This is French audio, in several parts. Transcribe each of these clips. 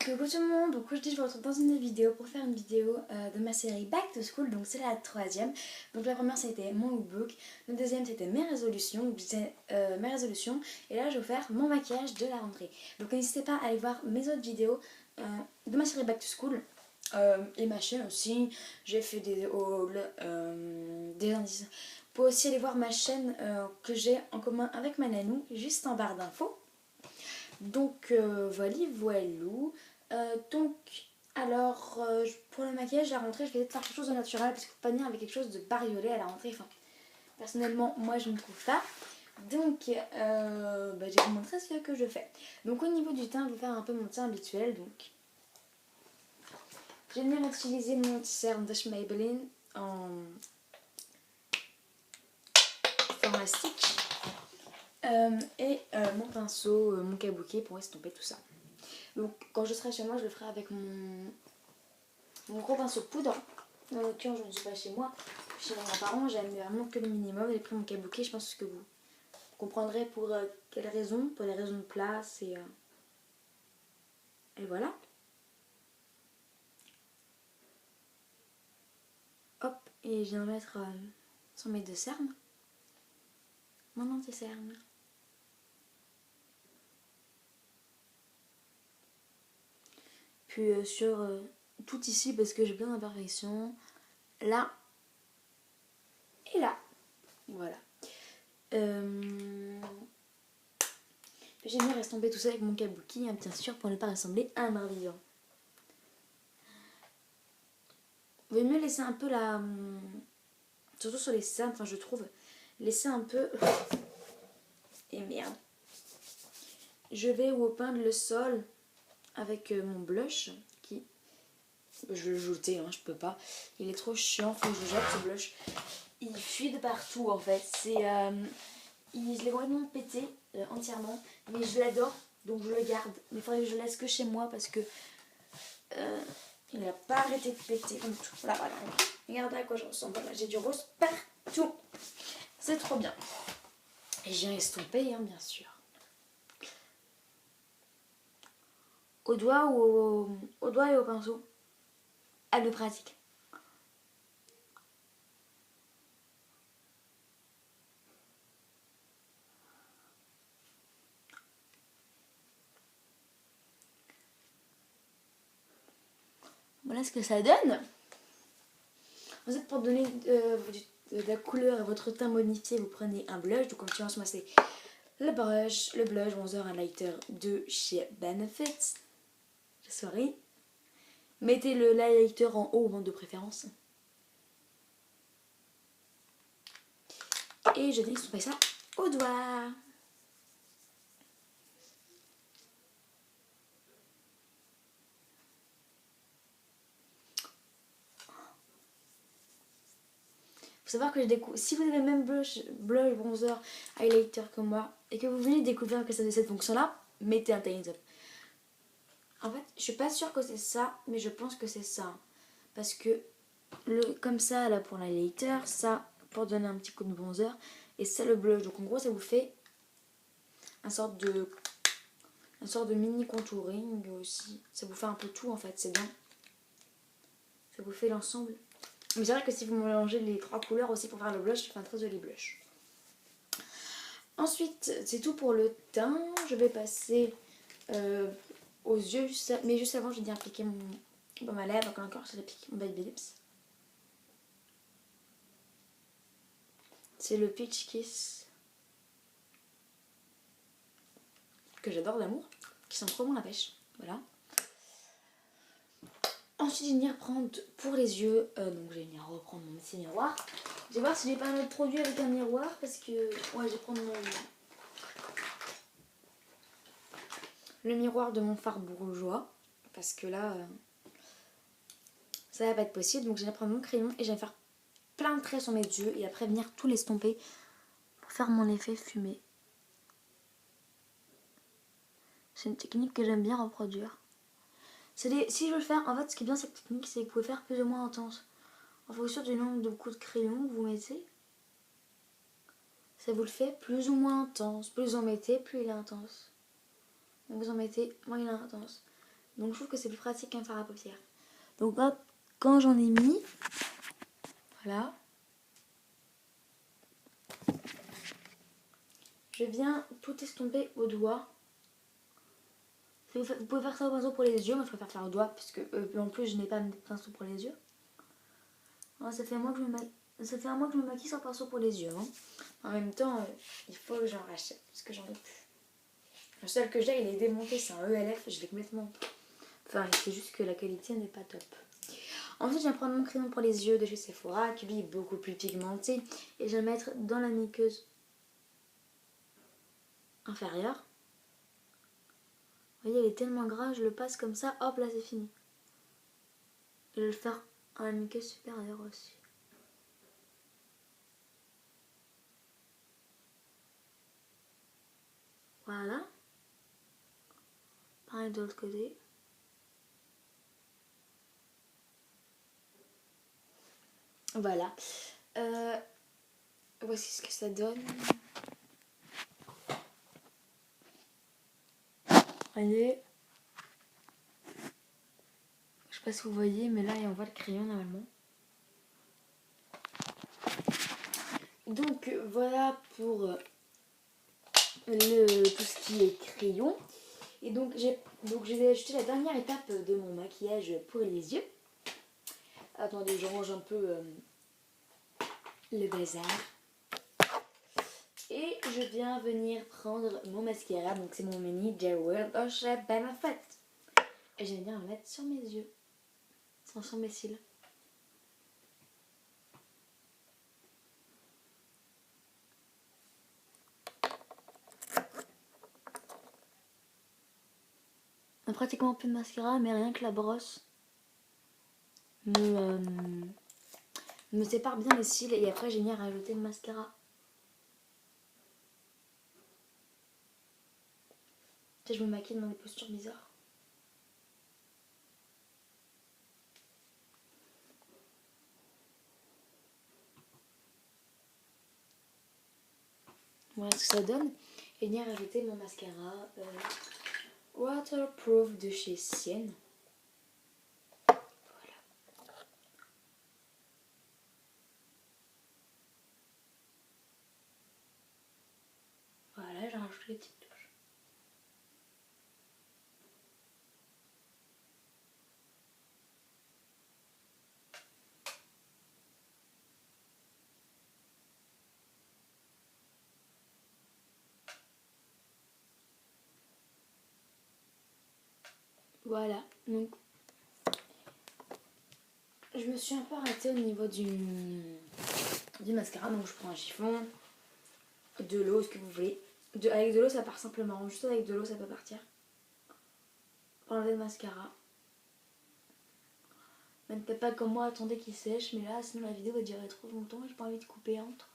Coucou tout le monde, donc aujourd'hui je vous retrouve dans une nouvelle vidéo pour faire une vidéo de ma série Back to School, donc c'est la troisième. Donc la première c'était mon lookbook, la deuxième c'était mes résolutions, donc mes résolutions, et là je vais vous faire mon maquillage de la rentrée. Donc n'hésitez pas à aller voir mes autres vidéos de ma série Back to School et ma chaîne aussi. J'ai fait des hauls, des indices. Vous pouvez aussi aller voir ma chaîne que j'ai en commun avec ma nanou, juste en barre d'infos. Donc voilà, voilou. Pour le maquillage à la rentrée, je vais essayer de faire quelque chose de naturel parce qu'il ne faut pas venir avec quelque chose de bariolé à la rentrée. Enfin, personnellement, moi je ne trouve pas. Donc, je vais vous montrer ce que je fais. Donc, au niveau du teint, je vais faire un peu mon teint habituel. Donc, j'ai venu utiliser mon cerne de Maybelline en format stick et mon pinceau, mon kabuki pour estomper tout ça. Donc quand je serai chez moi, je le ferai avec mon gros pinceau poudre. Dans l'occurrence, je ne suis pas chez moi. Chez mes grands-parents, j'aime vraiment que le minimum. J'ai pris mon kabuki, je pense que vous comprendrez pour quelles raisons. Pour les raisons de place et voilà. Hop, et je viens mettre sur mes deux cernes. Mon anti-cerne. Puis sur tout ici, parce que j'ai plein d'imperfections. Là et là. Voilà. J'ai mis à tomber tout ça avec mon kabuki, hein, bien sûr, pour ne pas ressembler à un mort-vivant. Vous mieux laisser un peu la... surtout sur les cernes, enfin je trouve, laisser un peu... Et merde. Je vais peindre le sol avec mon blush, qui... Je vais le jeter, hein, je peux pas. Il est trop chiant, faut que je jette ce blush. Il fuit de partout en fait. C'est... je l'ai vraiment pété entièrement, mais je l'adore, donc je le garde. Mais il faudrait que je le laisse que chez moi parce que il n'a pas arrêté de péter comme tout. Voilà, voilà. Regardez à quoi je ressemble. Voilà, j'ai du rose partout. C'est trop bien. Et j'ai estompé, hein, bien sûr. Au doigt ou au doigt et au pinceau. À le pratique. Voilà ce que ça donne. Ensuite, pour donner de la couleur à votre teint modifié, vous prenez un blush. Donc, en l'occurrence, moi, c'est le blush bronzer highlighter de chez Benefit. Sorry. Mettez le highlighter en haut de préférence. Et je vais ça au doigt. Faut savoir que je découvre. Si vous avez le même blush bronzer highlighter que moi et que vous venez de découvrir que ça a cette fonction-là, mettez un tiny up. En fait, je suis pas sûre que c'est ça, mais je pense que c'est ça. Parce que comme ça, là pour l'highlighter, ça pour donner un petit coup de bronzer, et ça le blush. Donc en gros, ça vous fait un sorte de mini contouring aussi. Ça vous fait un peu tout en fait, c'est bien. Ça vous fait l'ensemble. Mais c'est vrai que si vous mélangez les trois couleurs aussi pour faire le blush, ça fait un très joli blush. Ensuite, c'est tout pour le teint. Je vais passer aux yeux, mais juste avant, je vais bien appliquer mon baume à lèvres. Encore, je l'applique mon Baby Lips. C'est le Peach Kiss que j'adore d'amour, qui sent trop bon la pêche. Voilà. Ensuite, je vais venir prendre pour les yeux, donc je vais venir reprendre mon petit miroir. Je vais voir si j'ai pas un autre produit avec un miroir parce que ouais, je vais prendre le miroir de mon phare bourgeois parce que là ça va pas être possible. Donc je vais prendre mon crayon et je vais faire plein de traits sur mes yeux et après venir tout l'estomper pour faire mon effet fumé. C'est une technique que j'aime bien reproduire. Si je veux le faire, en fait ce qui est bien cette technique, c'est que vous pouvez faire plus ou moins intense en fonction du nombre de coups de crayon que vous mettez. Ça vous le fait plus ou moins intense. Plus vous en mettez, plus il est intense. Donc vous en mettez, moins il est intense. Donc je trouve que c'est plus pratique qu'un fard à paupières. Donc hop, quand j'en ai mis, voilà, je viens tout estomper au doigt. Vous pouvez faire ça au pinceau pour les yeux, moi je préfère faire au doigt parce que en plus je n'ai pas de pinceau pour les yeux. Alors, ça fait un mois que je me maquille sans pinceau pour les yeux. Hein. En même temps, il faut que j'en rachète parce que j'en ai plus. Le seul que j'ai, il est démonté, c'est un ELF, je l'ai complètement. Enfin, c'est juste que la qualité n'est pas top. Ensuite, je vais prendre mon crayon pour les yeux de chez Sephora, qui lui est beaucoup plus pigmenté, et je vais le mettre dans la muqueuse inférieure. Vous voyez, elle est tellement gras, je le passe comme ça, hop, là c'est fini. Et je vais le faire à la muqueuse supérieure aussi. Voilà. Pareil de l'autre côté. Voilà. Voici ce que ça donne. Voyez. Je sais pas si vous voyez, mais là on voit le crayon normalement. Donc voilà pour tout ce qui est crayon. Et donc j'ai ajouté la dernière étape de mon maquillage pour les yeux. Attendez, je range un peu le bazar. Et je viens venir prendre mon mascara. Donc c'est mon mini Gel World Ocean Benefit. Et je vais venir le mettre sur mes yeux. Sur mes cils. Pratiquement plus de mascara, mais rien que la brosse me sépare bien les cils. Et après j'ai mis à rajouter le mascara. Je me maquille dans des postures bizarres. Voilà ce que ça donne. Et venir rajouter mon mascara waterproof de chez Sienne. Voilà. Voilà, j'ai rajouté les petites touches. Voilà, donc je me suis un peu arrêtée au niveau du mascara, donc je prends un chiffon, de l'eau, ce que vous voulez. Avec de l'eau ça part simplement, juste avec de l'eau ça peut partir. Pour enlever le mascara. Même peut-être pas comme moi, attendez qu'il sèche, mais là sinon la vidéo va durer trop longtemps et j'ai pas envie de couper entre.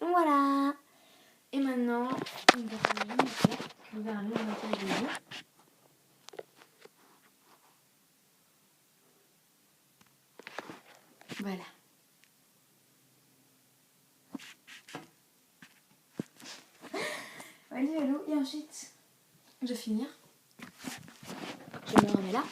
Voilà. Et maintenant, on va faire le maquillage. On va faire le maquillage des yeux. Voilà. Allez, allô. Et ensuite, je vais finir. Je me remets là.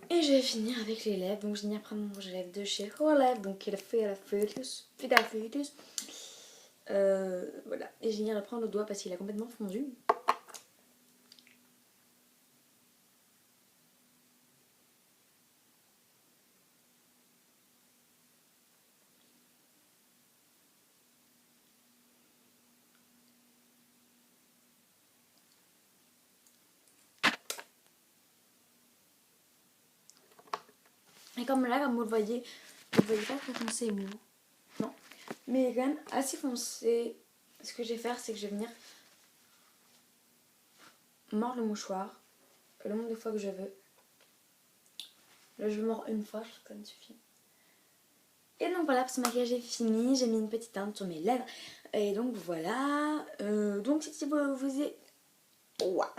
Et je vais finir avec les lèvres. Donc je vais venir prendre mon gel lèvres de chez Olaf. Donc qui est la Fidel Foetus. Voilà. Et je vais venir le prendre au doigt parce qu'il a complètement fondu. Et comme là, comme vous le voyez pas très foncé et mou. Non. Mais il est quand même assez foncé. Ce que je vais faire, c'est que je vais venir mordre le mouchoir le nombre de fois que je veux. Là, je mords une fois, je trouve que ça me suffit. Et donc voilà, ce maquillage est fini. J'ai mis une petite teinte sur mes lèvres. Et donc voilà. Donc cette vidéo vous est... Ouah.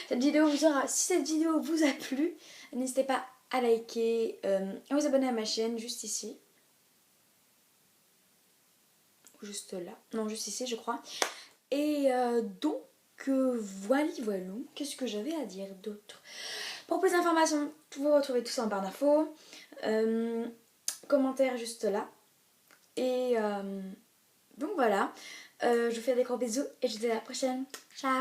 Cette vidéo vous aura... Si cette vidéo vous a plu, n'hésitez pas à liker, à vous abonner à ma chaîne juste ici. Juste là. Non, juste ici je crois. Et donc voilà. Qu'est-ce que j'avais à dire d'autre? Pour plus d'informations, vous retrouvez tout ça en barre d'infos. Commentaire juste là. Et donc voilà. Je vous fais des gros bisous et je vous dis à la prochaine. Ciao!